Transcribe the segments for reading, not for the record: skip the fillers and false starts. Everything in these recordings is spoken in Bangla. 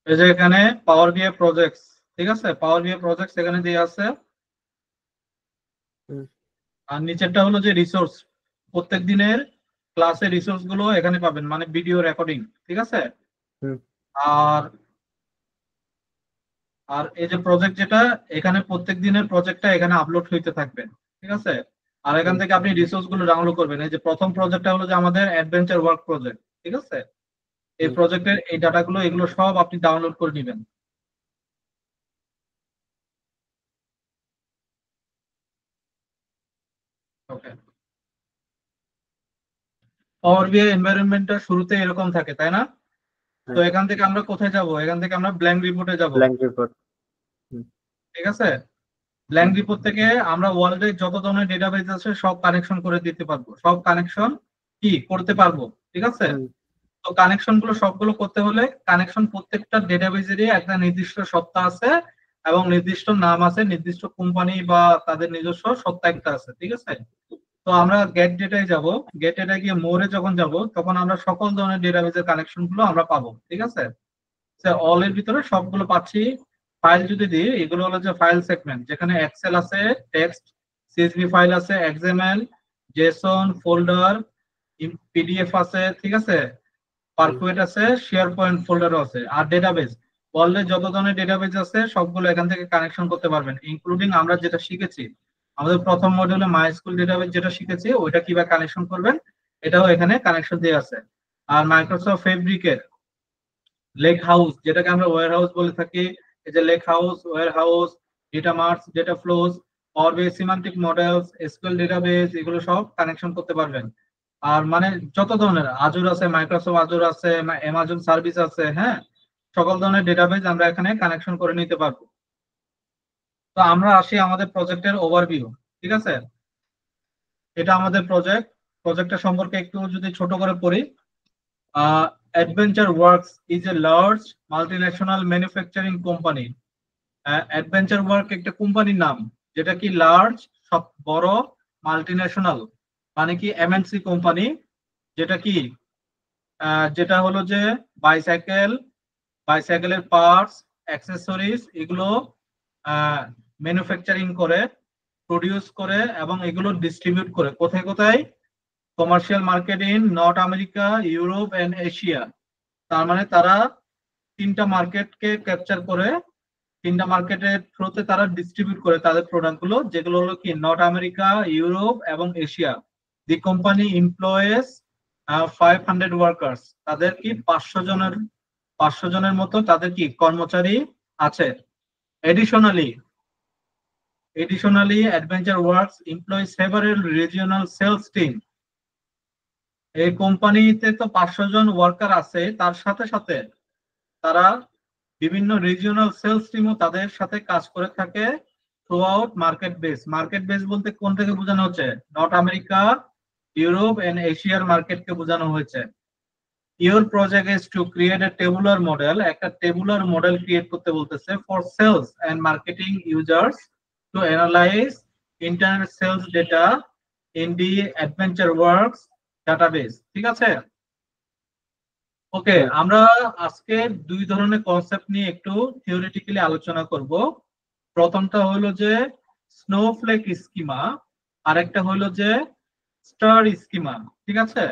এই যে এখানে পাওয়ার বিআই প্রজেক্টস, ঠিক আছে, পাওয়ার বিআই প্রজেক্টস এখানে দিয়ে আছে। আর নিচেরটা হলো যে রিসোর্স, প্রত্যেক দিনের ক্লাসের রিসোর্স গুলো এখানে পাবেন, মানে ভিডিও রেকর্ডিং, ঠিক আছে। আর আর এই যে প্রজেক্ট যেটা, এখানে প্রত্যেক দিনের প্রজেক্টটা এখানে আপলোড হইতে থাকবে, ঠিক আছে। আর এখান থেকে আপনি রিসোর্স গুলো ডাউনলোড করবেন। এই যে প্রথম প্রজেক্টটা হলো যে আমাদের অ্যাডভেঞ্চার ওয়ার্ক প্রজেক্ট, ঠিক আছে। এই প্রজেক্টের এই ডাটাগুলো এগুলো সব আপনি ডাউনলোড করে নেবেন। ওকে, পাওয়ার বিআই এনভায়রনমেন্টটা শুরুতে এরকম থাকে, তাই না? তো এখান থেকে আমরা কোথায় যাব? এখান থেকে আমরা ব্ল্যাঙ্ক রিপোর্টে যাব, ব্ল্যাঙ্ক রিপোর্ট। ঠিক আছে। ব্ল্যাঙ্ক রিপোর্ট থেকে আমরা ওয়ার্ল্ডে যত ধরনের ডেটাবেস আছে সব কানেকশন করে দিতে পারবো, সব কানেকশন কি করতে পারবো, ঠিক আছে। তো কানেকশন গুলো সবগুলো করতে হলে কানেকশন প্রত্যেকটা ডেটাবেজেরই একটা নির্দিষ্ট সত্তা আছে এবং নির্দিষ্ট নাম আছে, নির্দিষ্ট কোম্পানি বা তাদের নিজস্ব সত্তা একটা আছে, ঠিক আছে। তো আমরা গেট ডেটায় যাব, গেট ডেটায় গিয়ে মোরে যখন যাব তখন আমরা সকল ধরনের ডেটাবেজের কানেকশন গুলো আমরা পাবো, ঠিক আছে। অল এর ভিতরে সবগুলো পাচ্ছি। ফাইল যদি দিই, এগুলো হলো যে ফাইল সেগমেন্ট, যেখানে এক্সেল আছে, টেক্সট, সিএসভি ফাইল আছে, এক্সএমএল, জেসন, ফোল্ডার, পিডিএফ আছে, ঠিক আছে, পারকুয়েট আছে, শেয়ার পয়েন্ট ফোল্ডারও আছে। আর ডেটাবেজ বললে যত ধরনের ডেটাবেজ আছে সবগুলো এখান থেকে কানেকশন করতে পারবেন, ইনক্লুডিং আমরা যেটা শিখেছি আমাদের প্রথম মডিউলে মাইস্কুল ডেটাবেজ যেটা শিখেছি ওইটা কিভাবে কানেকশন করবেন, এটাও এখানে কানেকশন দেওয়া আছে। আর মাইক্রোসফট ফেব্রিকের লেক হাউস, যেটাকে আমরা ওয়্যার হাউস বলে থাকি, এই যে lake house, warehouse, data marts, data flows, power BI semantic models, SQL database, এগুলো সব কানেকশন করতে পারবেন। আর মানে যত ধরনের আজুর আছে, মাইক্রোসফট আজুর আছে, অ্যামাজন সার্ভিস আছে, হ্যাঁ, সকল ধরনের ডেটাবেস আমরা এখানে কানেকশন করে নিতে পারবো। তো আমরা আসি আমাদের প্রজেক্টের ওভারভিউ, ঠিক আছে। এটা আমাদের প্রজেক্ট। প্রজেক্টটা সম্পর্কে একটু যদি ছোট করে পড়ি, adventure works is a large multinational manufacturing company. Adventure work একটা কোম্পানির নাম, যেটা কি লার্জ, সব বড়, মাল্টিন্যাশনাল মানে কি এমএনসি কোম্পানি, যেটা কি যেটা হলো যে বাইসাইকেল, বাইসাইকেলের পার্টস, অ্যাক্সেসরিজ এগুলো ম্যানুফ্যাকচারিং করে, প্রডিউস করে এবং এগুলো ডিস্ট্রিবিউট করে কোথায় কোথায়? Commercial market in North America, Europe and Asia. তার মানে তারা তিনটা মার্কেটকে ক্যাপচার করে, তিনটা মার্কেটের থ্রুতে তারা ডিস্ট্রিবিউট করে তাদের প্রোডাক্ট গুলো, যেগুলো হলো কি নর্থ আমেরিকা, ইউরোপ এবং Asia. The company employs 500 workers, তাদের কি 500 জনের মতো তাদের কি কর্মচারী আছে। Additionally Adventure Works employ several regional sales team. এই কোম্পানিতে তো 500 জন ওয়ার্কার আছে, তার সাথে সাথে তারা বিভিন্ন রিজিওনাল সেলস টিমও তাদের সাথে কাজ করে থাকে through out market base. Market base বলতে কোন থেকে বোঝানো হচ্ছে? নর্থ আমেরিকা, ইউরোপ এন্ড এশিয়ার মার্কেটকে বোঝানো হয়েছে। Your project is to create a tabular model, একটা টেবুলার মডেল ক্রিয়েট করতে বলতেছে for sales and marketing users to analyze internet sales data in the Adventure Works database, ঠিক আছে। ওকে, আমরা আজকে দুই ধরনের কনসেপ্ট নিয়ে একটু থিওরিটিক্যালি আলোচনা করব। প্রথমটা হলো যে স্নোফ্লেক স্কিমা, আর একটা হলো যে স্টার স্কিমা, ঠিক আছে।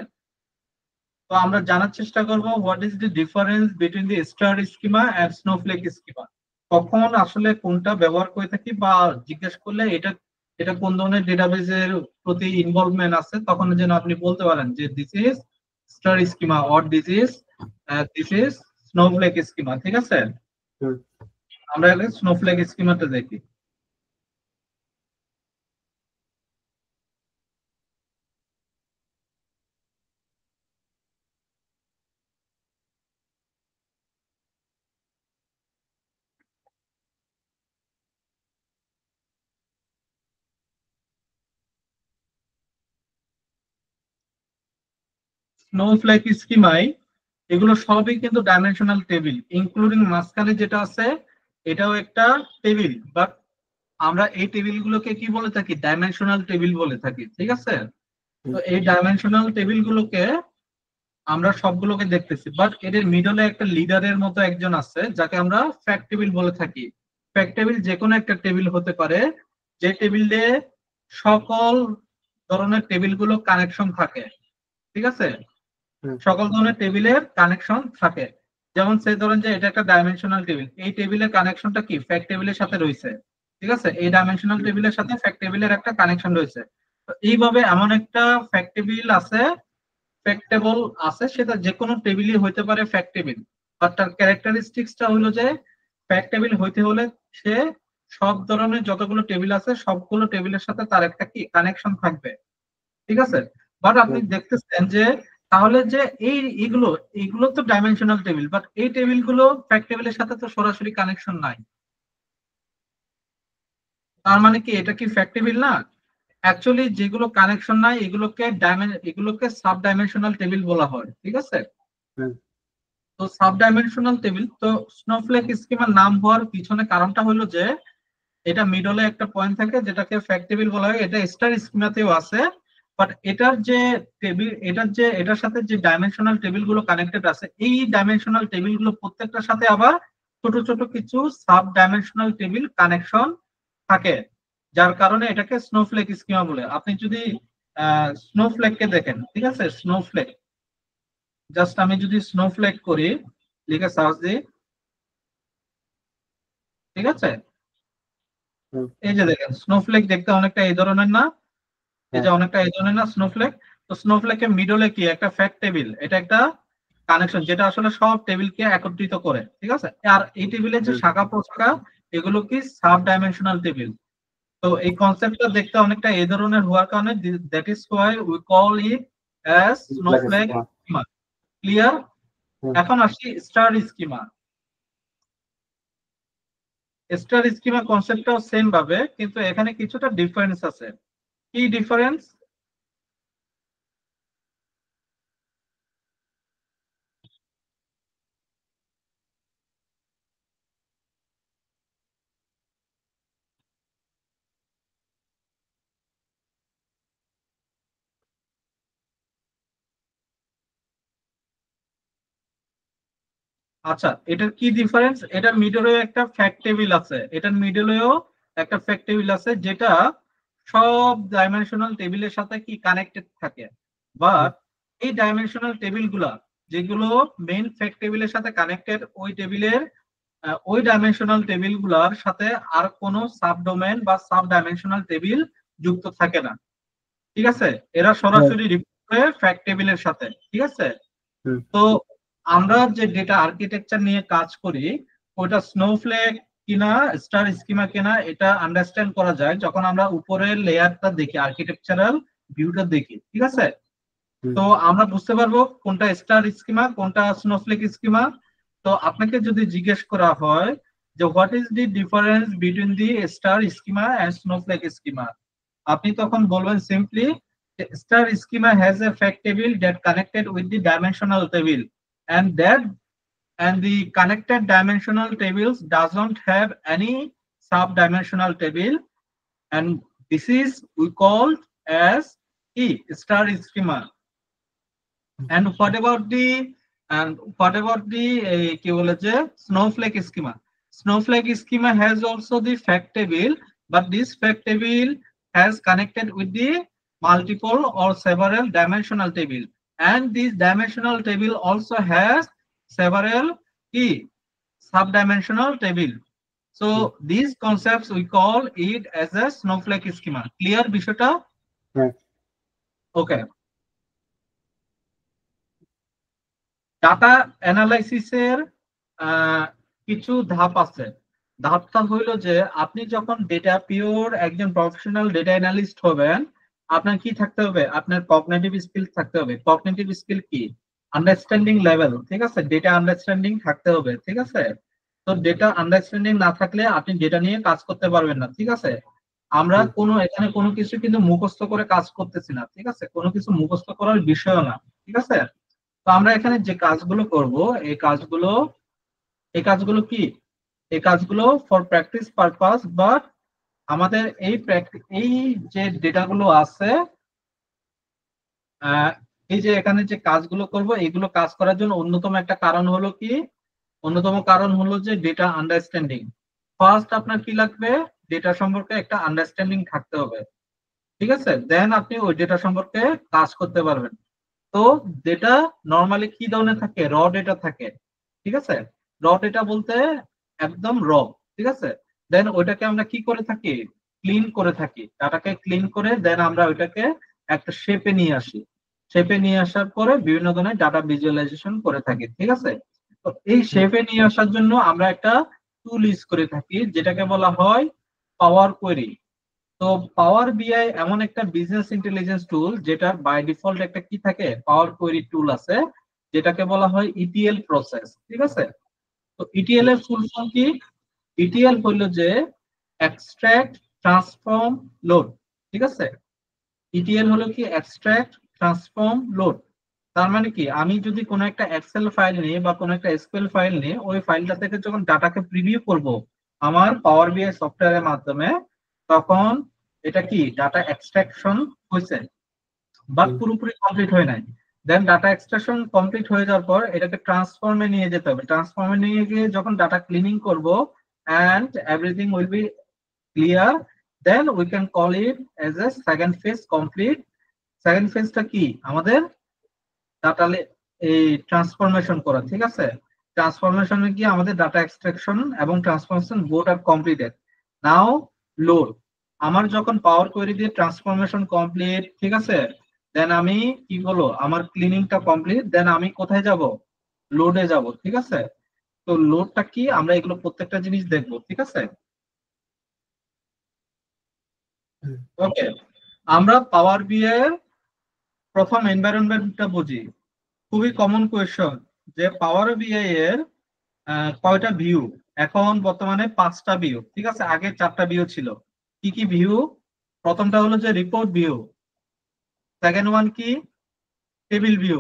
তো আমরা জানার চেষ্টা করব what is the difference between the star schema and snowflake schema, কখন আসলে কোনটা ব্যবহার করে থাকি, বা জিজ্ঞেস করলে এটা এটা কোন ধরনের ডেটাবেজের প্রতি ইনভলভমেন্ট আছে, তখন যেন আপনি বলতে পারেন যে this is star schema or this is snowflake schema, ঠিক আছে। আমরা আগে স্নোফ্লেক স্কিমাটা দেখি। স্নোফ্লেক স্কিমাই এগুলো সবই কিন্তু ডাইমেনশনাল টেবিল, ইনক্লুডিং মাঝখানে যেটা আছে এটাও একটা টেবিল, বাট আমরা এই টেবিল গুলোকে কি বলে থাকি? ডাইমেনশনাল টেবিল বলে থাকি, ঠিক আছে। তো এই ডাইমেনশনাল টেবিল গুলোকে আমরা সবগুলোকে দেখতেছি, বাট এদের মিডলে একটা লিডারের মতো একজন আছে যাকে আমরা ফ্যাক্ট টেবিল বলে থাকি। ফ্যাক্ট টেবিল যে কোনো একটা টেবিল হতে পারে, যে টেবিলে সকল ধরনের টেবিলগুলো কানেকশন থাকে। ঠিক আছে, সকল ধরনের টেবিলের কানেকশন থাকে। যেমন সে ধরেন যে এটা একটা ডাইমেনশনাল টেবিল, এই টেবিলের কানেকশনটা কি ফ্যাক্ট টেবিলের সাথে রয়েছে। ঠিক আছে, এই ডাইমেনশনাল টেবিলের সাথে ফ্যাক্ট টেবিলের একটা কানেকশন রয়েছে। তো এইভাবে এমন একটা ফ্যাক্ট টেবিল আছে, ফ্যাক্ট টেবল আছে, সেটা যে কোনো টেবিলই হইতে পারে ফ্যাক্ট টেবিল। আর তার ক্যারেক্টারিস্টিক্সটা হলো যে ফ্যাক্ট টেবিল হইতে হলে সে সব ধরনের যতগুলো টেবিল আছে সবগুলো টেবিলের সাথে তার একটা কি কানেকশন থাকবে। ঠিক আছে, বাট আপনি দেখতেছেন যে তাহলে যে এইগুলো এইগুলো তো ডাইমেনশনাল টেবিল, বাট এই টেবিলগুলো ফ্যাক্ট টেবিলের সাথে তো সরাসরি কানেকশন নাই। তার মানে কি এটা কি ফ্যাক্ট টেবিল না? অ্যাকচুয়ালি যেগুলো কানেকশন নাই এগুলোকে সাব ডাইমেনশনাল টেবিল বলা হয়। ঠিক আছে, তো সাব ডাইমেনশনাল টেবিল তো স্নোফ্লেক স্কিমার নাম হওয়ার পিছনে কারণটা হলো যে এটা মিডলে একটা পয়েন্ট থাকে যেটাকে ফ্যাক্ট টেবিল বলা হয়, এটা স্টার স্কিমাতেও আছে। বাট এটার যে টেবিল, এটার সাথে যে ডাইমেনশনাল টেবিল গুলো কানেক্টেড আছে, এই ডাইমেনশনাল টেবিল গুলো প্রত্যেকটার সাথে আবার ছোট ছোট কিছু সাব ডাইমেনশনাল টেবিল কানেকশন থাকে, যার কারণে এটাকে স্নোফ্লেক স্কিমা বলে। আপনি যদি স্নোফ্লেককে দেখেন, ঠিক আছে, স্নোফ্লেক, জাস্ট আমি যদি স্নোফ্লেক করি, লিখে সার্চ দিই, ঠিক আছে, এই যে দেখেন স্নোফ্লেক দেখতে অনেকটা এই ধরনের না, এই যে অনেকটা এই ধরনের না স্নোফ্লেক। তো স্নোফ্লেকের মিডলে কি একটা ফ্যাক্ট টেবিল, এটা একটা কানেকশন যেটা আসলে সব টেবিলকে একত্রিত করে। ঠিক আছে, আর এই টেবিলের যে শাখা প্রশাখা এগুলো কি সাব ডাইমেনশনাল টেবিল। তো এই কনসেপ্টটা দেখতে অনেকটা এই ধরনের হওয়ার কারণে that is why we call it as snowflake schema. Clear? এখন আসি স্টার স্কিমা। স্টার স্কিমা কনসেপ্টটাও সেম ভাবে, কিন্তু এখানে কিছুটা ডিফারেন্স আছে। কি ডিফারেন্স? আচ্ছা, এটার কি ডিফারেন্স? এটার মিডলেও একটা ফ্যাক্ট টেবিল আছে, এটার মিডলেও একটা ফ্যাক্ট টেবিল আছে যেটা সব ডাইমেনশনাল টেবিলের সাথে কি কানেক্টেড থাকে। বাট এই ডাইমেনশনাল টেবিল গুলা যেগুলো মেইন ফ্যাক্ট টেবিলের সাথে কানেক্টেড, ওই টেবিলের ওই ডাইমেনশনাল টেবিল গুলার সাথে আর কোনো সাব ডোমেন বা সাব ডাইমেনশনাল টেবিল যুক্ত থাকে না। ঠিক আছে, এরা সরাসরি রিপোর্ট করে ফ্যাক্ট টেবিলের সাথে। ঠিক আছে, তো আমরা যে ডেটা আর্কিটেকচার নিয়ে কাজ করি ওটা স্নোফ্লেক কিনা স্টার স্কিমা কিনা এটা আন্ডারস্ট্যান্ড করা যায় যখন আমরা উপরের লেয়ারটা দেখি, আর্কিটেকচারাল ভিউটা দেখি। ঠিক আছে, তো আমরা বুঝতে পারবো কোনটা স্টার স্কিমা কোনটা স্নোফ্লেক স্কিমা। তো আপনাকে যদি জিজ্ঞেস করা হয় যে what is the difference between the star schema and snowflake schema, আপনি তখন বলবেন simply star schema has a fact table that connected with the dimensional table, and that and the connected dimensional tables doesn't have any sub-dimensional table, and this is we called as star schema. And what about the কি বলে যে snowflake schema? Snowflake schema has also the fact table, but this fact table has connected with the multiple or several dimensional table, and this dimensional table also has several key sub-dimensional table. So these concepts we call it as a snowflake schema. Clear বিষয়টা? Okay. ডাটা অ্যানালাইসিসের কিছু ধাপ আছে। ধাপটা হইলো যে আপনি যখন ডেটা পিওর একজন প্রফেশনাল ডেটা অ্যানালিস্ট হবেন, আপনার কি থাকতে হবে? আপনার কগনিটিভ স্কিল থাকতে হবে। কগনিটিভ স্কিল কি? Understanding level. ঠিক আছে, ডেটা আন্ডারস্ট্যান্ডিং থাকতে হবে। ঠিক আছে, তো ডেটা আন্ডারস্ট্যান্ডিং না থাকলে আপনি ডেটা নিয়ে কাজ করতে পারবেন না। ঠিক আছে, আমরা এখানে কোনো কিছু কিন্তু মুখস্থ করে কাজ করতেছি না। ঠিক আছে, কোনো কিছু মুখস্থ করার বিষয়ও না। ঠিক আছে, তো আমরা এখানে যে কাজগুলো করব এই কাজগুলো কি? এই কাজগুলো ফর প্র্যাকটিস পারপাস, বাট আমাদের এই যে ডেটাগুলো আছে এই যে এখানে যে কাজগুলো করব, এইগুলো কাজ করার জন্য অন্যতম একটা কারণ হলো কি, অন্যতম কারণ হলো যে ডেটা আন্ডারস্ট্যান্ডিং। ফার্স্ট আপনার কি লাগবে, ডেটা সম্পর্কে একটা আন্ডারস্ট্যান্ডিং থাকতে হবে, ঠিক আছে, দেন আপনি ওই ডেটা সম্পর্কে কাজ করতে পারবেন। তো ডেটা নর্মালি কি ধরনের থাকে, র ডেটা থাকে, ঠিক আছে। র ডেটা বলতে একদম র, ঠিক আছে। দেন ওইটাকে আমরা কি করে থাকি, ক্লিন করে থাকি, ডাটাকে ক্লিন করে দেন আমরা ওইটাকে একটা শেপে নিয়ে আসি। শেপে নিয়ে আসার পরে বিভিন্ন ধরনের ডাটা ভিজুয়ালাইজেশন করে থাকি, ঠিক আছে। তো এই শেপে নিয়ে আসার জন্য আমরা একটা টুল ইউজ করে থাকি যেটাকে বলা হয় পাওয়ার কোয়েরি। তো পাওয়ার বিআই এমন একটা বিজনেস ইন্টেলিজেন্স টুল যেটা বাই ডিফল্ট একটা কি থাকে, পাওয়ার কোয়েরি টুল আছে, যেটাকে বলা হয় ইটিএল প্রসেস, ঠিক আছে। তো ইটিএল এর ফুল ফর্ম কি, ইটিএল হলো যে এক্সট্রাক্ট ট্রান্সফর্ম লোড, ঠিক আছে। ইটিএল হলো কি এক্সট্রাক্ট ট্রান্সফর্ম লোড। তার মানে কি, আমি যদি কোনো একটা এক্সেল ফাইল নিয়ে বা কোনো একটা এসকিউএল ফাইল নিয়ে ওই ফাইলটা থেকে যখন ডাটাকে প্রিভিউ করব আমার পাওয়ার বিআই সফটওয়্যারের মাধ্যমে, তখন এটা কি ডাটা এক্সট্রাকশন হয়েছে, বাট পুরোপুরি কমপ্লিট হয় নাই। দেন ডাটা এক্সট্রাকশন কমপ্লিট হয়ে যাওয়ার পর এটাকে ট্রান্সফর্মে নিয়ে যেতে হবে। ট্রান্সফর্মে নিয়ে গিয়ে যখন ডাটা ক্লিনিং করব and everything will be clear, then we can call it as a second phase complete. Second ফেজটা কি, আমাদের ডাটা এই ট্রান্সফরমেশন করা, ঠিক আছে। ট্রান্সফরমেশনে গিয়ে আমাদের ডাটা এক্সট্রাকশন এবং ট্রান্সফরমেশন বোথ আর কমপ্লিটেড। নাও লোড, আমার যখন পাওয়ার কোয়েরি দিয়ে ট্রান্সফরমেশন কমপ্লিট, ঠিক আছে, দেন আমি কি বলো আমার ক্লিনিংটা কমপ্লিট, দেন আমি কোথায় যাব, লোডে যাব, ঠিক আছে। তো লোডটা কি, আমরা এগুলো প্রত্যেকটা জিনিস দেখবো, ঠিক আছে। ওকে, আমরা পাওয়ার বিআই এর প্রথম এনভায়রনমেন্টটা বুঝি। খুবই কমন কোয়েশ্চন যে পাওয়ার বিআই এর কয়টা ভিউ। এখন বর্তমানে 5টা ভিউ, ঠিক আছে, আগে 4টা ভিউ ছিল। কি কি ভিউ, প্রথমটা হলো যে রিপোর্ট ভিউ, সেকেন্ড ওয়ান কি টেবিল ভিউ,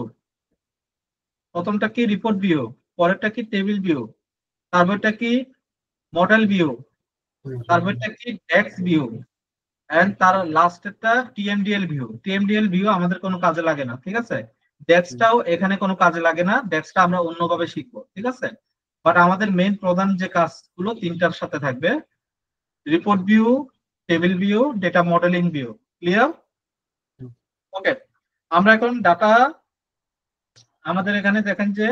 প্রথমটা কি রিপোর্ট ভিউ, পরেরটা কি টেবিল ভিউ, তারপরটা কি মডেল ভিউ, তারপরটা কি ডেক্স ভিউ, এন্ড তার লাস্টেরটা টিএমডিএল ভিউ। টিএমডিএল ভিউ আমাদের কোনো কাজে লাগে না, ঠিক আছে। ডেক্সটাও এখানে কোনো কাজে লাগে না, ডেক্সটা আমরা অন্যভাবে শিখবো, ঠিক আছে। বাট আমাদের মেইন প্রধান যে কাজগুলো তিনটার সাথে থাকবে, report view, table view, data modelling view. Clear? Okay, আমরা এখন ডাটা, আমাদের এখানে দেখেন যে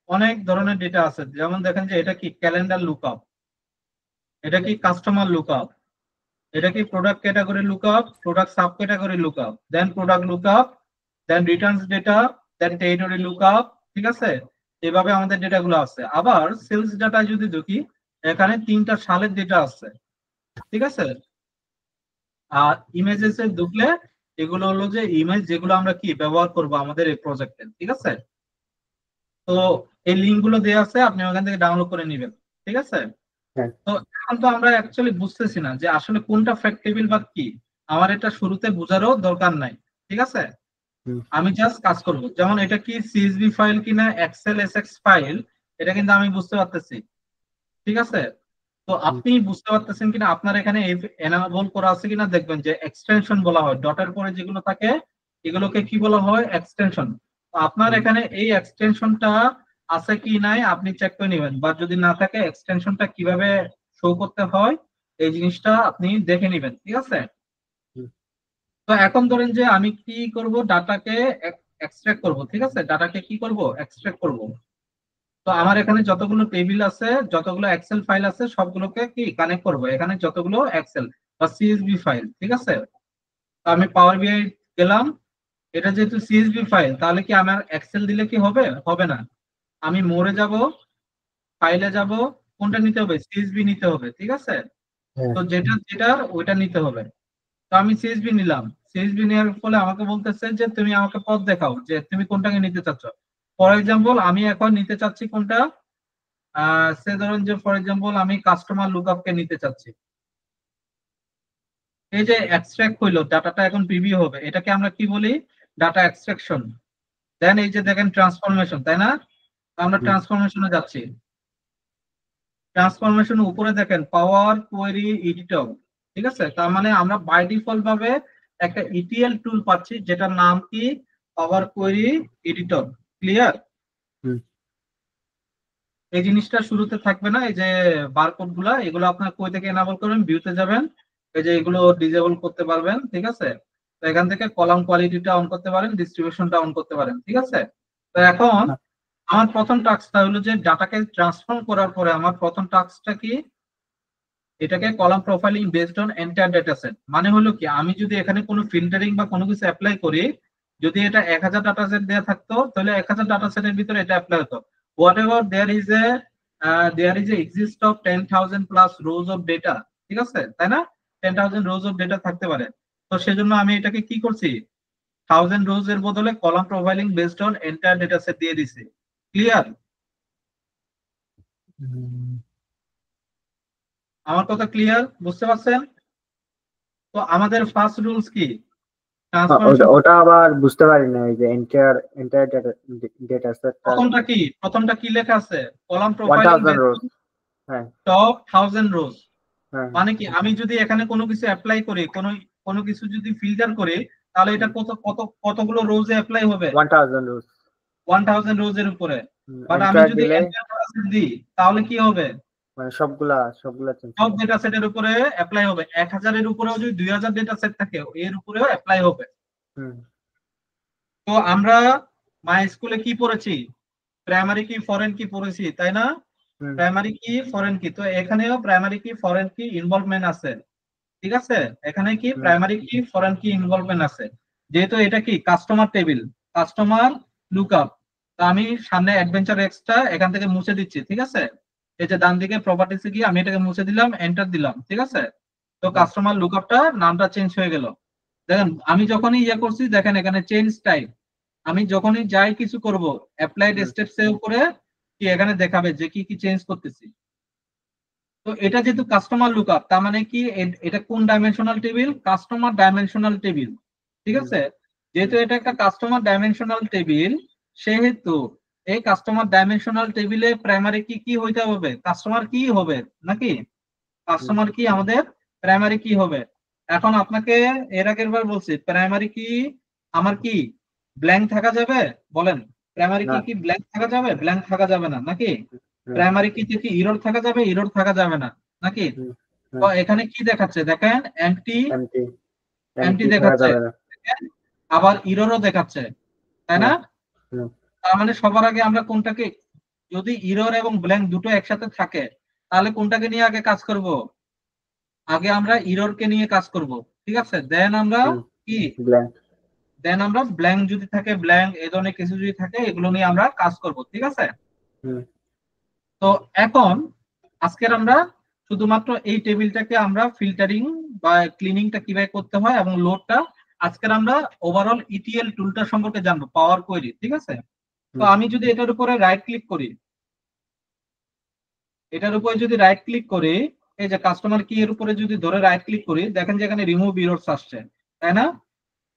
অনেক ধরনের ডেটা আছে, যেমন দেখেন যে এটা কি ক্যালেন্ডার লুকআপ, এটা কি কাস্টমার লুকআপ, এটা কি product category lookup, product sub category lookup, then product lookup, then returns data, then territory lookup, ঠিক আছে। এভাবে আমাদের ডেটাগুলো আছে। আবার সেলস ডাটা যদি দেখি, এখানে 3টা সালের ডেটা আছে, ঠিক আছে। আর ইমেজেস এ ঢুকলে এগুলো হলো যে ইমেজ যেগুলো আমরা কি ব্যবহার করব আমাদের এই প্রজেক্টে, ঠিক আছে। তো এই লিঙ্ক গুলো দেওয়া আছে, আপনি ওখান থেকে ডাউনলোড করে নেবেন, ঠিক আছে। তো এখন তো আমরা অ্যাকচুয়ালি বুঝতেছি না যে আসলে কোনটা ফ্যাক্ট টেবিল বা কি, আমার এটা শুরুতে বোঝারও দরকার নাই, ঠিক আছে। আমি জাস্ট কাজ করব, যেমন এটা কি সিএসভি ফাইল কিনা এক্সেল এসএক্স ফাইল, এটা কিন্তু আমি বুঝতে পারতেছি, ঠিক আছে। তো আপনি বুঝতে পারতেছেন কিনা, আপনার এখানে এনাবল করা আছে কিনা দেখবেন যে এক্সটেনশন বলা হয়, ডটের পরে যেগুলো থাকে এগুলোকে কি বলা হয়, এক্সটেনশন। তো আপনার এখানে এই এক্সটেনশনটা আছে কি নাই আপনি চেক করে নেবেন, বা যদি না থাকে এক্সটেনশনটা কিভাবে শো করতে হয় এই জিনিসটা আপনি দেখে নেবেন, ঠিক আছে। তো এখন ধরেন যে আমি কি করব, ডাটাকে এক্সট্রাক্ট করব, ঠিক আছে, ডাটাকে কি করব, এক্সট্রাক্ট করব। তো আমার এখানে যতগুলো টেবিল আছে, যতগুলো এক্সেল ফাইল আছে, সবগুলোকে কি কানেক্ট করব, এখানে যতগুলো এক্সেল বা সিএসভি ফাইল, ঠিক আছে। তো আমি পাওয়ার বিআই গেলাম, এটা যেহেতু সিএসভি ফাইল, তাহলে কি আমার এক্সেল দিলে কি হবে, হবে না। আমি মোড়ে যাব, ফাইলে যাব, কোনটা নিতে হবে, সিএসভি নিতে হবে, ঠিক আছে। তো যেটা যেটার ওইটা নিতে হবে। তো আমি সিএসভি নিলাম, সিএসভি নেওয়ার ফলে আমাকে বলতেছে যে তুমি আমাকে পথ দেখাও যে তুমি কোনটাকে নিতে চাচ্ছ। ফর এক্সাম্পল আমি এখন নিতে চাচ্ছি কোনটা, সে ধরুন যে ফর এক্সাম্পল আমি কাস্টমার লুকআপ কে নিতে চাচ্ছি। এই যে এক্সট্রাক্ট হইলো, ডাটাটা এখন প্রিভিউ হবে, এটাকে আমরা কি বলি, ডাটা এক্সট্রাকশন। দেন এই যে দেখেন ট্রান্সফরমেশন, তাই না, আমরা ট্রান্সফরমেশনে যাচ্ছি। ট্রান্সফরমেশন উপরে দেখেন পাওয়ার কোয়েরি এডিটর, ঠিক আছে। তার মানে আমরা বাই ডিফল্ট ভাবে একটা ইটিএল টুল পাচ্ছি যেটার নাম কি পাওয়ার কোয়েরি এডিটর। ক্লিয়ার? এই জিনিসটা শুরুতে থাকবে না, এই যে বারকোড গুলা, এগুলো আপনার কই থেকে এনাবল করবেন, ভিউতে যাবেন, এই যে এগুলো ডিজেবল করতে পারবেন, ঠিক আছে? তো এখান থেকে কলাম কোয়ালিটিটা অন করতে পারেন, ডিস্ট্রিবিউশনটা অন করতে পারেন, ঠিক আছে? তো এখন আমার প্রথম টাস্কটা হলো যে ডাটাকে ট্রান্সফর্ম করার পরে আমার প্রথম টাস্কটা কি, এটাকে column profiling based on entire data set. মানে হলো কি, আমি যদি এখানে কোনো ফিল্টারিং বা কোনো কিছু অ্যাপ্লাই করি, যদি এটা 1000 ডাটা সেট দেওয়া থাকতো তাহলে 1000 ডাটা সেটের ভিতরে এটা অ্যাপ্লাই হতো। Whatever there is a exist of 10,000 plus rows of data, ঠিক আছে তাই না? 10,000 রোজ অফ ডেটা থাকতে পারে। তো সেজন্য আমি এটাকে কি করছি, 1000 রোজ এর বদলে column profiling based on entire data set দিয়ে দিছি। ক্লিয়ার? আমার কথা ক্লিয়ার, বুঝতে পারছেন? তো আমাদের ফার্স্ট রুলস কি, ট্রান্সফরমেশন। ওটা আবার বুঝতে পারি না, এই যে এন্টায়ার এন্টায়ার ডেটা সেটটা প্রথমটা কি লেখা আছে, কলাম প্রোফাইলিং 1000 রোজ। হ্যাঁ টপ 1000 রোজ। হ্যাঁ মানে কি, আমি যদি এখানে কোনো কিছু অ্যাপ্লাই করি, কোনো কিছু যদি ফিল্টার করি, তাহলে এটা কত কত কতগুলো রোজে অ্যাপ্লাই হবে, 1000 রোজ। 1000 রোজের উপরে। বাট আমি এন্টার যদি দিলে এন্টার দিই তাহলে কি হবে, মানে সবগুলা চেঞ্জ সব হবে। ডেটা সেটের উপরে অ্যাপ্লাই হবে। 1000 এর উপরেও যদি 2000 ডেটা সেট থাকে এর উপরেও অ্যাপ্লাই হবে। হুম তো আমরা মাই স্কুলে কি পড়েছি, প্রাইমারি কি ফরেন কি পড়েছি, তাই না? হুম প্রাইমারি কি ফরেন কি, তো এখানেও প্রাইমারি কি ফরেন কি ইনভলভমেন্ট আছে, ঠিক আছে? এখানে কি হুম প্রাইমারি কি ফরেন কি ইনভলভমেন্ট আছে। যেহেতু এটা কি কাস্টমার টেবিল, কাস্টমার লুকআপ, তো আমি সামনে অ্যাডভেঞ্চার এক্সটা এখান থেকে মুছে দিচ্ছি, ঠিক আছে? এই যে ডান দিকে প্রপার্টিসে গিয়ে আমি এটাকে মুছে দিলাম, এন্টার দিলাম, ঠিক আছে? তো হুম কাস্টমার লুকআপটা নামটা চেঞ্জ হয়ে গেল। দেখেন আমি যখনই ইয়ে করছি, দেখেন এখানে চেঞ্জ টাইপ, আমি যখনই যাই কিছু করব, অ্যাপ্লাইড হুম স্টেপস এর উপরে কি এখানে দেখাবে যে কি কি চেঞ্জ করতেছি। তো এটা যেহেতু কাস্টমার লুকআপ, তার মানে কি এটা কোন dimensional table, customer dimensional table, ঠিক হুম আছে? যেহেতু হুম এটা একটা কাস্টমার ডাইমেনশনাল টেবিল, সেহেতু এই কাস্টমার ডাইমেনশনাল টেবিলে প্রাইমারি কি কি হইতে হবে, কাস্টমার কি হবে নাকি, হুম কাস্টমার কি আমাদের প্রাইমারি কি হবে। এখন আপনাকে এর আগের বার বলছি প্রাইমারি কি আমার কি ব্ল্যাঙ্ক থাকা যাবে, বলেন? প্রাইমারি না কি কি ব্ল্যাঙ্ক থাকা যাবে, ব্ল্যাঙ্ক থাকা যাবে না নাকি? হুম প্রাইমারি কি কি ইরর থাকা যাবে, ইরর থাকা যাবে না নাকি? হুম তো হুম এখানে কি দেখাচ্ছে দেখেন, এমটি, এমটি এমটি এমটি থাকা দেখাচ্ছে, যাবে না। দেখেন? আবার ইররও দেখাচ্ছে, তাই না? হ্যাঁ হুম তার মানে সবার আগে আমরা কোনটাকে, যদি ইরর এবং ব্ল্যাঙ্ক দুটো একসাথে থাকে তাহলে কোনটাকে নিয়ে আগে কাজ করব, আগে আমরা ইররকে নিয়ে কাজ করব, ঠিক আছে? দেন আমরা হুম কি, ব্ল্যাঙ্ক। দেন আমরা ব্ল্যাঙ্ক যদি থাকে, ব্ল্যাঙ্ক এই ধরনের কিছু যদি থাকে এগুলো নিয়ে আমরা কাজ করব, ঠিক আছে? হুম তো এখন আজকের আমরা শুধুমাত্র এই টেবিলটাকে আমরা ফিল্টারিং বা ক্লিনিংটা কিভাবে করতে হয় এবং লোডটা, আজকের আমরা ওভারঅল ইটিএল টুলটা সম্পর্কে জানবো, পাওয়ার কোয়েরি, ঠিক আছে? তো হুম আমি যদি এটার উপরে রাইট ক্লিক করি, এটার উপরে যদি রাইট ক্লিক করি, এই যে কাস্টমার কি এর উপরে যদি ধরে রাইট ক্লিক করি, দেখেন যে এখানে রিমুভ ইরর্স আসছে, তাই না?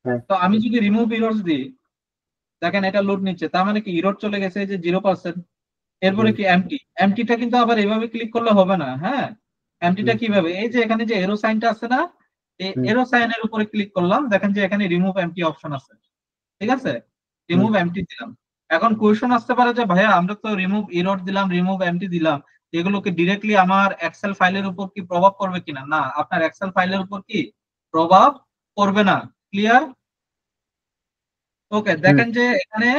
হ্যাঁ তো আমি যদি রিমুভ ইরর্স দিই, দেখেন এটা লোড নিচ্ছে, তার মানে কি ইরর চলে গেছে, এই যে 0%। এরপরে হুম কি এমটি, এমটিটা কিন্তু আবার এভাবে ক্লিক করলে হবে না, হ্যাঁ? এমটিটা হুম কিভাবে, এই যে এখানে যে এরো সাইনটা আছে না, এই হুম এরো সাইনের উপরে ক্লিক করলাম, দেখেন যে এখানে রিমুভ এমটি অপশন আছে, ঠিক আছে? হুম রিমুভ এমটি দিলাম। এখন কোয়েশন আসতে পারে যে ভাইয়া আমরা তো রিমুভ ইরর দিলাম, রিমুভ এমটি দিলাম, এগুলোকে ডিরেক্টলি আমার এক্সেল ফাইলের উপর কি প্রভাব পড়বে কিনা, না, আপনার এক্সেল ফাইলের উপর কি প্রভাব পড়বে না। ক্লিয়ার? ওকে, হুম দেখেন যে এখানে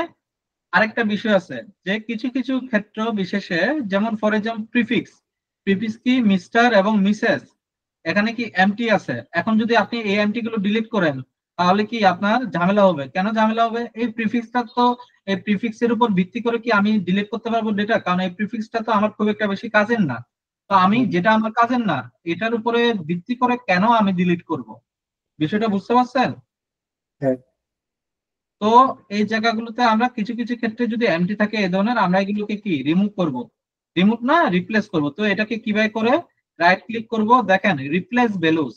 আরেকটা বিষয় আছে, যে কিছু কিছু ক্ষেত্র বিশেষে, যেমন ফর এক্সাম্পল প্রিফিক্স, প্রিফিক্স কি মিস্টার এবং মিসেস, এখানে কি এমটি আছে, এখন যদি আপনি এই এমটি গুলো ডিলিট করেন তাহলে কি আপনার ঝামেলা হবে। কেন ঝামেলা হবে, এই প্রিফিক্সটা তো, এই প্রিফিক্সের উপর ভিত্তি করে কি আমি ডিলিট করতে পারবো ডেটা, কারণ এই প্রিফিক্সটা তো আমার খুব একটা বেশি কাজের না। তো আমি হুম যেটা আমার কাজের না, এটার উপরে ভিত্তি করে কেন আমি ডিলিট করব, বিষয়টা বুঝতে পারছেন? হ্যাঁ তো এই জায়গাগুলোতে আমরা কিছু কিছু ক্ষেত্রে যদি এমটি থাকে এই ধরনের, আমরা এগুলোকে কি রিমুভ করব, রিমুভ না রিপ্লেস করব। তো এটাকে কিভাবে করে, রাইট ক্লিক করব, দেখেন রিপ্লেস ভ্যালুস,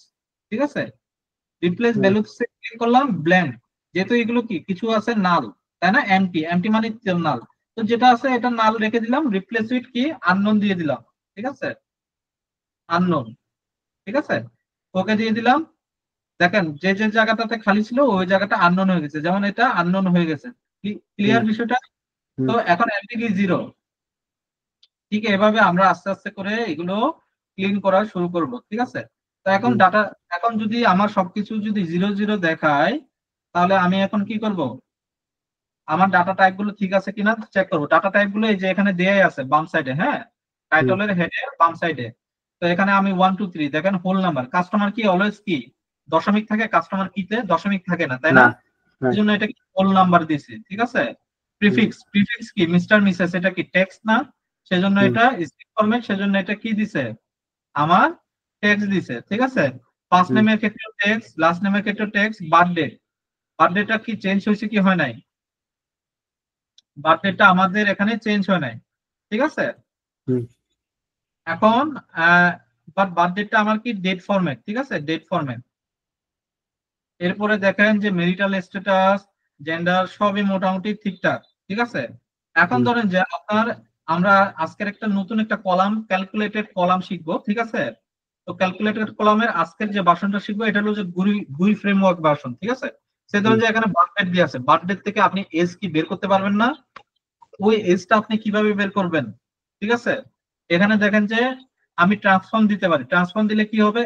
ঠিক আছে? রিপ্লেস হুম ভ্যালুস ক্লিক করলাম, ব্ল্যাঙ্ক, যেহেতু এগুলো কি কিছু আছে নাল, তাই না? এমটি, এমটি মানে নাল, তো যেটা আছে এটা নাল রেখে দিলাম, রিপ্লেস উইথ কি আননোন দিয়ে দিলাম, ঠিক আছে? আননোন, ঠিক আছে? ওকে দিয়ে দিলাম। দেখেন যে যে জায়গাটাতে খালি ছিল ওই জায়গাটা আননোন হয়ে গেছে, যেমন এটা আননোন হয়ে গেছে। হুম ক্লিয়ার বিষয়টা? হুম তো এখন এমপিকি 0। ঠিক এভাবে আমরা আস্তে আস্তে করে এগুলো ক্লিন করা শুরু করব, ঠিক আছে? তো এখন হুম ডাটা, এখন যদি আমার সবকিছু যদি 0 0 দেখায়, তাহলে আমি এখন কি করব? আমার ডাটা টাইপ গুলো ঠিক আছে কিনা চেক করবো। ডাটা টাইপ গুলো এই যে এখানে দেয়াই আছে বাম সাইডে, হ্যাঁ, হুম টাইটলের হেডে বাম সাইডে। তো এখানে আমি 1 2 3 দেখেন হোল নাম্বার। কাস্টমার কি অলওয়েজ কি দশমিক থাকে? কাস্টমার কিতে দশমিক থাকে না, তাই না না? হ্যাঁ এই জন্য এটা কি হোল নাম্বার দিছি, ঠিক আছে? হুম প্রিফিক্স, প্রিফিক্স কি মিস্টার মিসেস, এটা কি টেক্সট না? সেজন্য হুম এটা স্ট্রিং ফরম্যাট, সেজন্য এটা কি দিছে? আমার টেক্সট দিছে, ঠিক আছে? ফার্স্ট হুম নেমের ক্ষেত্রে টেক্সট, লাস্ট নেমের ক্ষেত্রে টেক্সট। বার্থডে, বার্থডেটা কি চেঞ্জ হয়েছে কি হয় নাই? বার্থডেটা আমাদের এখানে চেঞ্জ হয় নাই, ঠিক আছে? হুম এখন বাট বার্থডেটা আমার কি ডেট ফরম্যাট, ঠিক আছে, ডেট ফরম্যাট। এরপরে দেখেন যে মেরিটাল স্ট্যাটাস, জেন্ডার সবই মোটামুটি ঠিকঠাক, ঠিক আছে? এখন হুম ধরেন যে আপনার, আমরা আজকের একটা নতুন একটা কলাম, ক্যালকুলেটেড কলাম শিখবো, ঠিক আছে? তো ক্যালকুলেটেড কলামের আজকের যে ভার্সনটা শিখবো এটা হলো যে গুই গুই ফ্রেমওয়ার্ক ভার্সন, ঠিক আছে? সে ধরেন হুম যে এখানে বার্থডেট দিয়ে আছে, বার্থডেট থেকে আপনি এজ কি বের করতে পারবেন না? ওই এজটা আপনি কিভাবে বের করবেন, ঠিক আছে? এখানে দেখেন যে আমি ট্রান্সফর্ম দিতে পারি, ট্রান্সফর্ম দিলে কি হবে,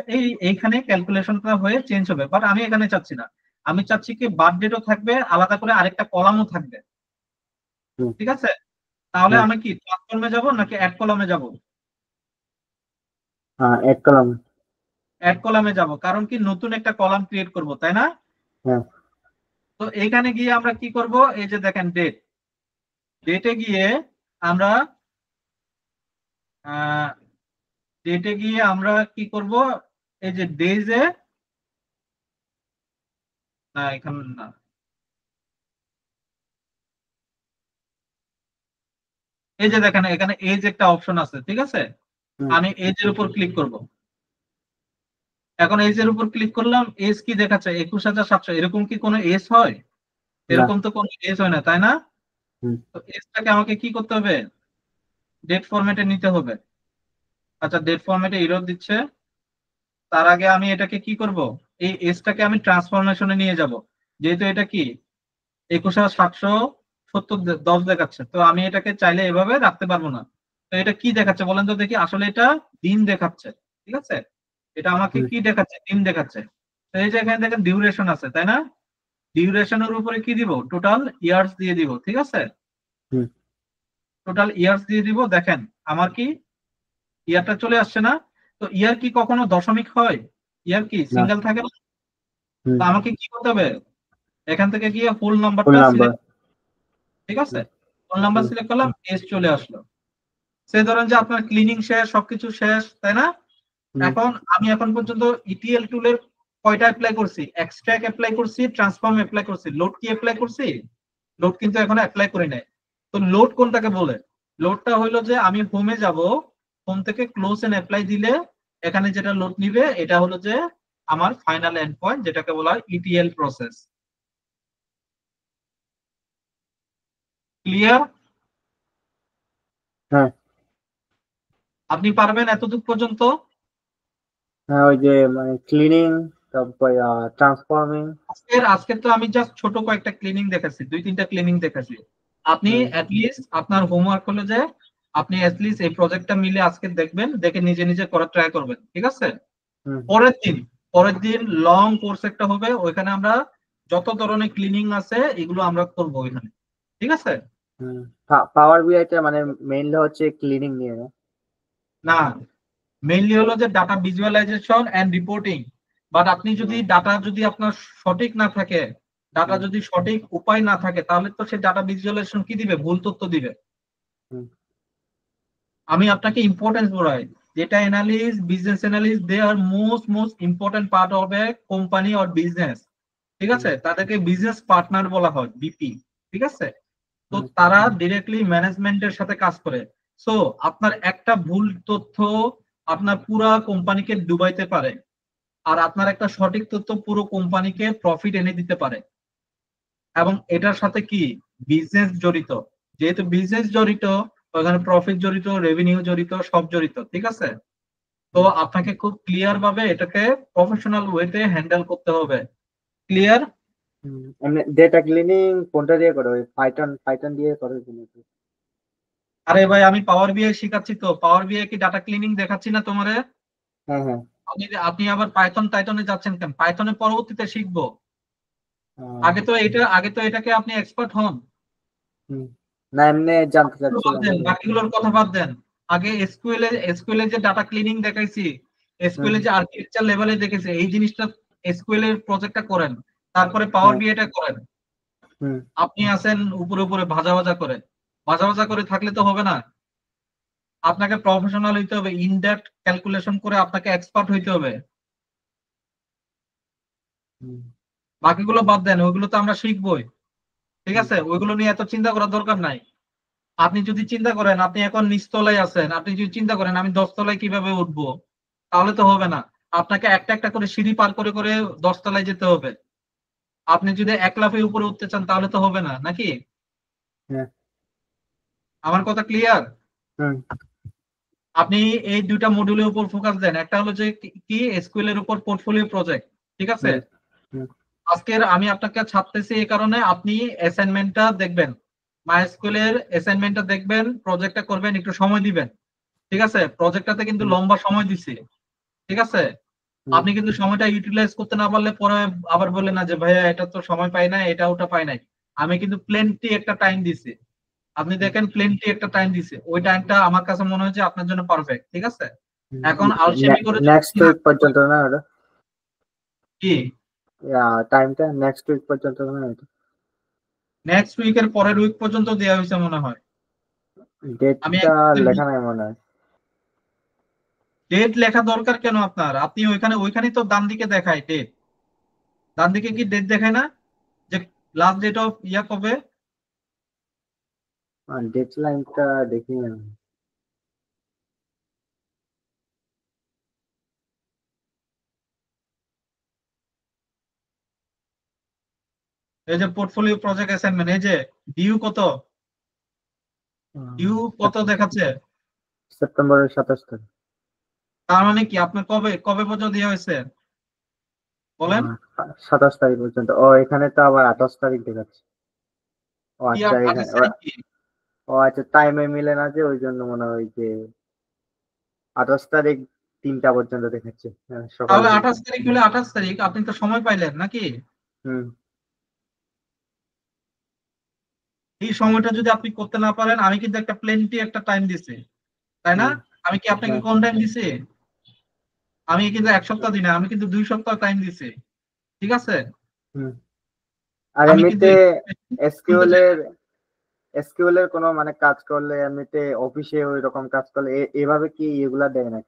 এইখানে ক্যালকুলেশনটা হয়ে চেঞ্জ হবে, বাট আমি এখানে চাচ্ছি না। আমি চাচ্ছি কি বার্থডেটও থাকবে, আলাদা করে আরেকটা কলামও থাকবে, হুম ঠিক আছে? তাহলে হুম আমি কি ট্রান্সফর্মে যাব নাকি অ্যাড কলামে যাব? হ্যাঁ এড কলাম অ্যাড কলামে যাব, কারণ কি নতুন একটা কলাম ক্রিয়েট করব, তাই না? হ্যাঁ তো এইখানে গিয়ে আমরা কি করব, এই যে দেখেন ডেট, ডেটে গিয়ে আমরা ডেটে গিয়ে আমরা কি করব, এই যে ডেজে, না এখানে না, এই যে দেখেন এখানে এজ একটা অপশন আছে, ঠিক আছে? হুম আমি এজ এর উপর ক্লিক করব। এখন এজ এর উপর ক্লিক করলাম, এজ কি দেখাচ্ছে? 21,700। এরকম কি কোনো এজ হয়? না এরকম তো কোনো এজ হয় না, তাই না? হুম তো এজটাকে আমাকে কি করতে হবে? ডেট ফরম্যাটে নিতে হবে। আচ্ছা, ডেট ফরম্যাটে এরর দিচ্ছে। তার আগে আমি এটাকে কি করব? এই এজটাকে আমি ট্রান্সফরমেশনে নিয়ে যাব। যেহেতু এটা কি 21,770 দেখাচ্ছে, তো আমি এটাকে চাইলে এভাবে রাখতে পারবো না। তো এটা কি দেখাচ্ছে বলেন তো দেখি? আসলে এটা দিন দেখাচ্ছে, ঠিক আছে? এটা আমাকে হুম কি দেখাচ্ছে? দিন দেখাচ্ছে। তো এই যে এখানে দেখেন ডিউরেশন আছে, তাই না? ডিউরেশনের উপরে কি দিব? টোটাল ইয়ার্স দিয়ে দিব, ঠিক আছে? হুম টোটাল ইয়ার্স দিয়ে দিব। দেখেন আমার কি ইয়ারটা চলে আসছে না? তো ইয়ার কি কখনো দশমিক হয়? ইয়ার কি না সিঙ্গেল থাকে না? হুম তো আমাকে কি করতে হবে? এখান থেকে গিয়ে ফুল ফুল নাম্বারটা নাম্বার সিলেক্ট, ঠিক আছে? হুম ফুল নাম্বার হুম সিলেক্ট করলাম, এস চলে আসলো। সে ধরেন যে আপনার ক্লিনিং শেষ, সবকিছু শেষ, তাই না? হুম এখন আমি এখন পর্যন্ত ইটিএল টুলের কয়টা অ্যাপ্লাই করছি? এক্সট্রাক্ট অ্যাপ্লাই করছি, ট্রান্সফর্ম অ্যাপ্লাই করছি, লোড কি অ্যাপ্লাই করছি? লোড কিন্তু এখনো অ্যাপ্লাই করি নাই। তো লোড কোনটাকে বলে? লোডটা হইলো যে আমি হোমে যাব, হোম থেকে ক্লোজ এন্ড অ্যাপ্লাই দিলে এখানে যেটা লোড নিবে এটা হলো যে আমার ফাইনাল এন্ড পয়েন্ট, যেটাকে বলা হয় ইটিএল প্রসেস। ক্লিয়ার? হ্যাঁ আপনি পারবেন এতদূর পর্যন্ত? হ্যাঁ ওই যে মানে ক্লিনিং তারপর ট্রান্সফর্মিং আজকের তো আমি জাস্ট ছোট কয়েকটা ক্লিনিং দেখাচ্ছি, 2 3টা ক্লিনিং দেখাচ্ছি। আপনি হুম অ্যাটলিস্ট আপনার হোমওয়ার্ক হলো যে আপনি অ্যাটলিস্ট এই প্রজেক্টটা মিলে আজকে দেখবেন, দেখে নিজে নিজে করার ট্রাই করবেন, ঠিক আছে? হুম পরের দিন, পরের দিন লং কোর্স একটা হবে, ওইখানে আমরা যত ধরনের ক্লিনিং আছে এগুলো আমরা করব ওইখানে, ঠিক আছে? হুম পাওয়ার বিআইটা মানে মেইনলি হচ্ছে ক্লিনিং নিয়ে না না, মেইনলি হলো যে data visualization and reporting. But আপনি যদি ডাটা যদি আপনার সঠিক না থাকে, ডাটা হুম যদি সঠিক উপায় না থাকে, তাহলে তো সে ডাটা ভিজুয়ালাইজেশন কি দিবে? ভুল তথ্য দিবে। হুম আমি আপনাকে ইম্পর্টেন্স বলাই, data analyst, business analyst, they are most important part of a company or business, ঠিক হুম আছে? তাদেরকে বিজনেস পার্টনার বলা হয়, বিপি, ঠিক আছে? তো হুম তারা ডিরেক্টলি ম্যানেজমেন্টের সাথে কাজ করে। সো আপনার একটা ভুল তথ্য আপনার পুরা কোম্পানিকে ডুবাইতে পারে, আর আপনার একটা সঠিক তথ্য পুরো কোম্পানিকে প্রফিট এনে দিতে পারে। এবং এটার সাথে কি বিজনেস জড়িত, যেহেতু বিজনেস জড়িত ওখানে প্রফিট জড়িত, রেভিনিউ জড়িত, সব জড়িত, ঠিক আছে? তো তো আপনাকে খুব ক্লিয়ার ভাবে এটাকে প্রফেশনাল ওয়েতে হ্যান্ডেল করতে হবে। ক্লিয়ার? এমনি ডেটা ক্লিনিং কোনটা দিয়ে করো? ওই পাইথন দিয়ে করো কিনা? আরে ভাই আমি পাওয়ার বিআই শিখাচ্ছি, তো পাওয়ার বিআই কি ডাটা ক্লিনিং দেখাচ্ছি না তোমারে? হ্যাঁ হ্যাঁ। আপনি আবার টাইথনে যাচ্ছেন কেন? পাইথনে পরবর্তীতে শিখবো। আহ, আগে তো এটাকে আপনি এক্সপার্ট হন। হুম। না এমনি জানতে বাদ চাচ্ছিলাম দেন, যে বাকিগুলোর কথা বাদ দেন। আগে এসকিউএল এ যে ডাটা ক্লিনিং দেখাইছি, হুম এসকিউএল এ যে আর্কিটেকচার লেভেলে দেখেছি, এই জিনিসটা এসকিউএল এর প্রজেক্টটা করেন, তারপরে পাওয়ার হুম বিআইটা করেন। হুম আপনি আছেন উপরে উপরে ভাজা ভাজা করে, ভাজা ভাজা করে থাকলে তো হবে না। আপনাকে প্রফেশনাল হইতে হবে, ইনডেপথ ক্যালকুলেশন করে আপনাকে এক্সপার্ট হইতে হবে। হুম বাকিগুলো বাদ দেন, ওইগুলো তো আমরা শিখবোই। ঠিক আছে, ওইগুলো নিয়ে এত চিন্তা করার দরকার নাই। আপনি যদি চিন্তা করেন আপনি এখন নিচতলায় আছেন, আপনি যদি চিন্তা করেন আমি 10 তলায় কিভাবে উঠবো, তাহলে তো হবে না। আপনাকে একটা একটা করে সিঁড়ি পার করে করে 10 তলায় যেতে হবে। আপনি যদি এক লাফের উপরে উঠতে চান তাহলে তো হবে না, নাকি? হ্যাঁ আমার কথা ক্লিয়ার? হুম আপনি এই দুইটা মডিউলের উপর ফোকাস দেন। একটা হলো যে কি এসকিউএল এর উপর পোর্টফোলিও প্রজেক্ট। ঠিক আছে, হুম হুম আজকের আমি আপনাকে ছাড়তেছি এই কারণে আপনি অ্যাসাইনমেন্টটা দেখবেন, মাইস্কুয়েল এর অ্যাসাইনমেন্টটা দেখবেন, প্রজেক্টটা করবেন, একটু সময় দিবেন। ঠিক আছে, প্রজেক্টটাতে কিন্তু হুম লম্বা সময় দিছি। ঠিক আছে, হুম আপনি কিন্তু সময়টা ইউটিলাইজ করতে না পারলে পরে আবার বললেন না যে ভাইয়া এটা তো সময় পাই না, এটা ওটা পাই নাই। আমি কিন্তু প্লেনটি একটা টাইম দিছি। আপনি দেখেন প্লেনটি একটা টাইম দিছি, ওই টাইমটা আমার কাছে মনে হচ্ছে আপনার জন্য পারফেক্ট। ঠিক আছে, এখন আলসেমি করে যদি নেক্সট উইক পর্যন্ত না ওটা? কি টাইমটা নেক্সট উইক পর্যন্ত না ওটা? নেক্সট উইকের পরের উইক পর্যন্ত দেওয়া হয়েছে মনে হয়। আমি ডেটটা লেখা নাই মনে হয়। ডেট লেখা দরকার কেন আপনার? আপনি ওইখানে তো ডান দিকে দেখায় ডেট। ডান দিকে কি ডেট দেখায় না যে লাস্ট ডেট অফ ইয়া কবে? ডেট লাইনটা দেখি না। এই যে পোর্টফোলিও প্রজেক্ট অ্যাসাইনমেন্ট, এই যে ডিউ কত, ডিউ কত দেখাচ্ছে। সেপ্টেম্বরের 27 তারিখ। তার মানে কি আপনার কবে কবে পর্যন্ত দেওয়া হয়েছে বলেন? 27 তারিখ পর্যন্ত। ও এখানে তো আবার 28 তারিখ দেখাচ্ছে। ও কি আচ্ছা, এখানে 28 তারিখ কি? ও আচ্ছা, টাইমে মিলে না যে ওই জন্য মনে হয় যে 28 তারিখ 3টা পর্যন্ত দেখাচ্ছে, হ্যাঁ, সকাল তাহলে 3টা। 28 তারিখ হলে 28 তারিখ, আপনি তো সময় পাইলেন নাকি? হুম এই সময়টা যদি আপনি করতে না পারেন, আমি কিন্তু একটা প্লেনটি একটা টাইম দিছি, তাই না? হুম আমি কি আপনাকে হ্যাঁ কোন টাইম দিছি? আমি কিন্তু 1 সপ্তাহ দিই না, আমি কিন্তু 2 সপ্তাহ টাইম দিছি। ঠিক আছে, হুম। আর আমি কিন্তু এমনিতে বলতে এসকিউএল চাই এর না। এসকিউএল এর কোনো মানে কাজ করলে এমনিতে অফিসে ওই রকম কাজ করলে এভাবে কি এগুলা দেয় না,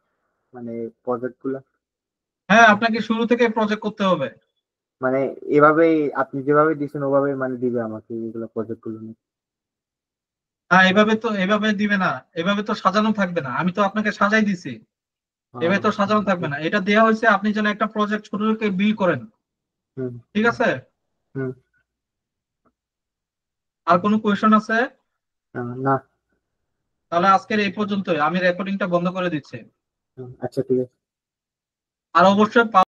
মানে প্রজেক্ট গুলা? হ্যাঁ, আপনাকে শুরু থেকে প্রজেক্ট করতে হবে। মানে এভাবেই আপনি যেভাবে দিচ্ছেন ওভাবেই মানে দিবে আমাকে এগুলো প্রজেক্ট গুলো নিয়ে? হ্যাঁ, এভাবে দিবে না, এভাবে তো সাজানো থাকবে না। আমি তো আপনাকে সাজাই দিছি, এভাবে তো সাজানো থাকবে হুম না। এটা দেওয়া হয়েছে আপনি যেন একটা প্রজেক্ট ছোট থেকে বিল করেন। হুম ঠিক আছে, হুম। আর কোনো কোয়েশন আছে? না। তাহলে আজকের এই পর্যন্তই, আমি রেকর্ডিংটা বন্ধ করে দিচ্ছি। আচ্ছা ঠিক আছে। আর অবশ্যই